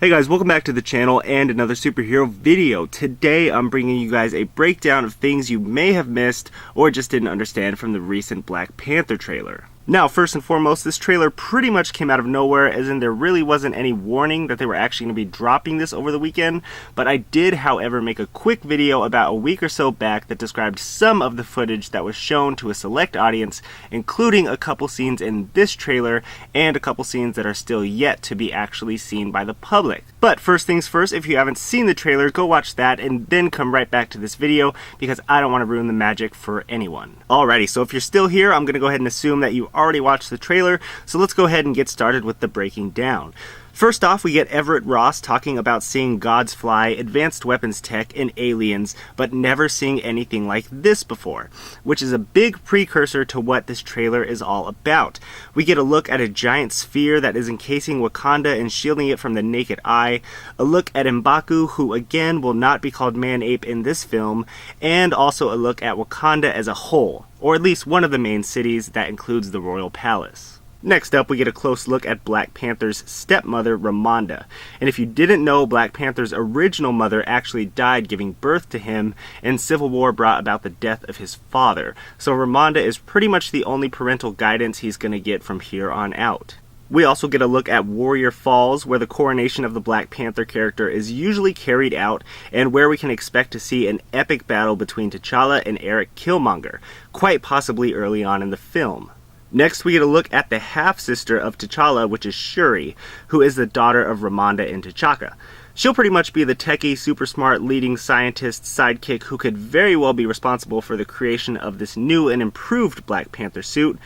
Hey guys, welcome back to the channel and another superhero video. Today I'm bringing you guys a breakdown of things you may have missed or just didn't understand from the recent Black Panther trailer. Now, first and foremost, this trailer pretty much came out of nowhere, as in there really wasn't any warning that they were actually going to be dropping this over the weekend, but I did, however, make a quick video about a week or so back that described some of the footage that was shown to a select audience, including a couple scenes in this trailer and a couple scenes that are still yet to be actually seen by the public. But first things first, if you haven't seen the trailer, go watch that and then come right back to this video because I don't want to ruin the magic for anyone. Alrighty, so if you're still here, I'm going to go ahead and assume that you already watched the trailer, so let's go ahead and get started with the breaking down. First off, we get Everett Ross talking about seeing gods fly, advanced weapons tech, and aliens, but never seeing anything like this before, which is a big precursor to what this trailer is all about. We get a look at a giant sphere that is encasing Wakanda and shielding it from the naked eye, a look at M'Baku, who again will not be called Man-Ape in this film, and also a look at Wakanda as a whole, or at least one of the main cities that includes the Royal Palace. Next up, we get a close look at Black Panther's stepmother, Ramonda. And if you didn't know, Black Panther's original mother actually died giving birth to him, and Civil War brought about the death of his father. So Ramonda is pretty much the only parental guidance he's going to get from here on out. We also get a look at Warrior Falls, where the coronation of the Black Panther character is usually carried out, and where we can expect to see an epic battle between T'Challa and Eric Killmonger, quite possibly early on in the film. Next, we get a look at the half-sister of T'Challa, which is Shuri, who is the daughter of Ramonda and T'Chaka. She'll pretty much be the techie, super smart, leading scientist sidekick who could very well be responsible for the creation of this new and improved Black Panther suit.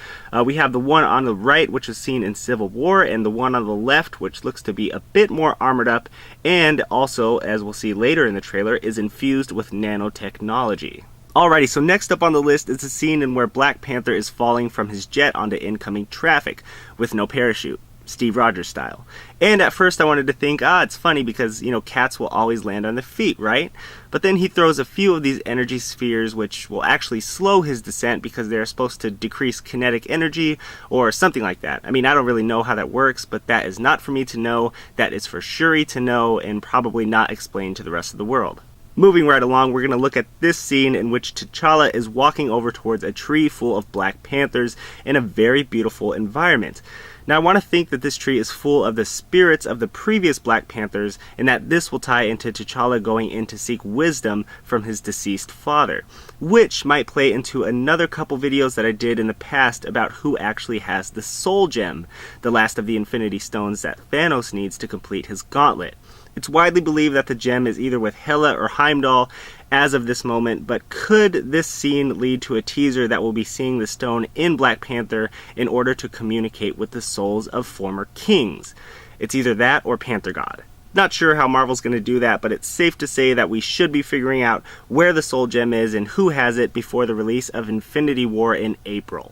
We have the one on the right, which was seen in Civil War, and the one on the left, which looks to be a bit more armored up, and also, as we'll see later in the trailer, is infused with nanotechnology. Alrighty, so next up on the list is a scene in where Black Panther is falling from his jet onto incoming traffic with no parachute, Steve Rogers style. And at first I wanted to think, it's funny because, cats will always land on their feet, right? But then he throws a few of these energy spheres which will actually slow his descent because they're supposed to decrease kinetic energy or something like that. I mean, I don't really know how that works, but that is not for me to know. That is for Shuri to know and probably not explain to the rest of the world. Moving right along, we're going to look at this scene in which T'Challa is walking over towards a tree full of Black Panthers in a very beautiful environment. Now, I want to think that this tree is full of the spirits of the previous Black Panthers, and that this will tie into T'Challa going in to seek wisdom from his deceased father, which might play into another couple videos that I did in the past about who actually has the Soul Gem, the last of the Infinity Stones that Thanos needs to complete his gauntlet. It's widely believed that the gem is either with Hela or Heimdall as of this moment, but could this scene lead to a teaser that will be seeing the stone in Black Panther in order to communicate with the souls of former kings? It's either that or Panther God. Not sure how Marvel's going to do that, but it's safe to say that we should be figuring out where the Soul Gem is and who has it before the release of Infinity War in April.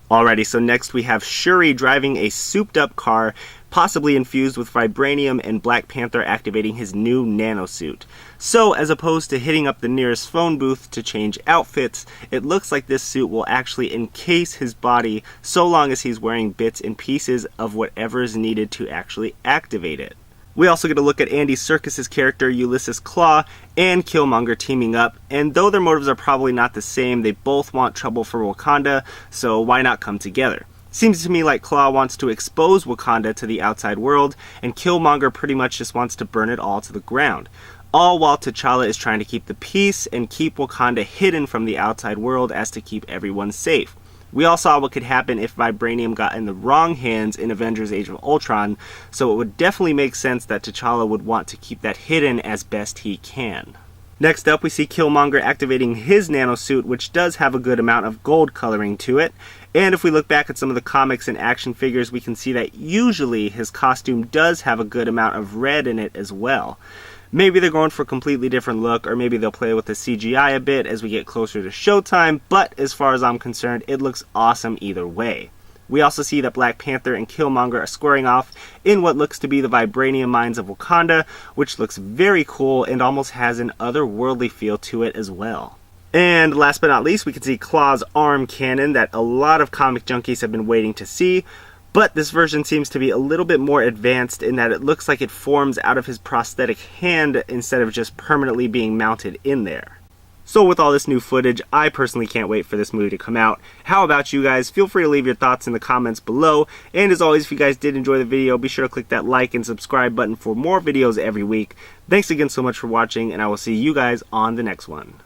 Alrighty, so next we have Shuri driving a souped-up car, possibly infused with vibranium, and Black Panther activating his new nanosuit. So, as opposed to hitting up the nearest phone booth to change outfits, it looks like this suit will actually encase his body so long as he's wearing bits and pieces of whatever is needed to actually activate it. We also get a look at Andy Serkis' character Ulysses Klaue and Killmonger teaming up, and though their motives are probably not the same, they both want trouble for Wakanda, so why not come together? Seems to me like Klaue wants to expose Wakanda to the outside world, and Killmonger pretty much just wants to burn it all to the ground. All while T'Challa is trying to keep the peace and keep Wakanda hidden from the outside world as to keep everyone safe. We all saw what could happen if vibranium got in the wrong hands in Avengers Age of Ultron, so it would definitely make sense that T'Challa would want to keep that hidden as best he can. Next up, we see Killmonger activating his nanosuit, which does have a good amount of gold coloring to it. And if we look back at some of the comics and action figures, we can see that usually his costume does have a good amount of red in it as well. Maybe they're going for a completely different look, or maybe they'll play with the CGI a bit as we get closer to showtime, but as far as I'm concerned, it looks awesome either way. We also see that Black Panther and Killmonger are squaring off in what looks to be the vibranium mines of Wakanda, which looks very cool and almost has an otherworldly feel to it as well. And last but not least, we can see Klaue's arm cannon that a lot of comic junkies have been waiting to see. But this version seems to be a little bit more advanced in that it looks like it forms out of his prosthetic hand instead of just permanently being mounted in there. So with all this new footage, I personally can't wait for this movie to come out. How about you guys? Feel free to leave your thoughts in the comments below. And as always, if you guys did enjoy the video, be sure to click that like and subscribe button for more videos every week. Thanks again so much for watching, and I will see you guys on the next one.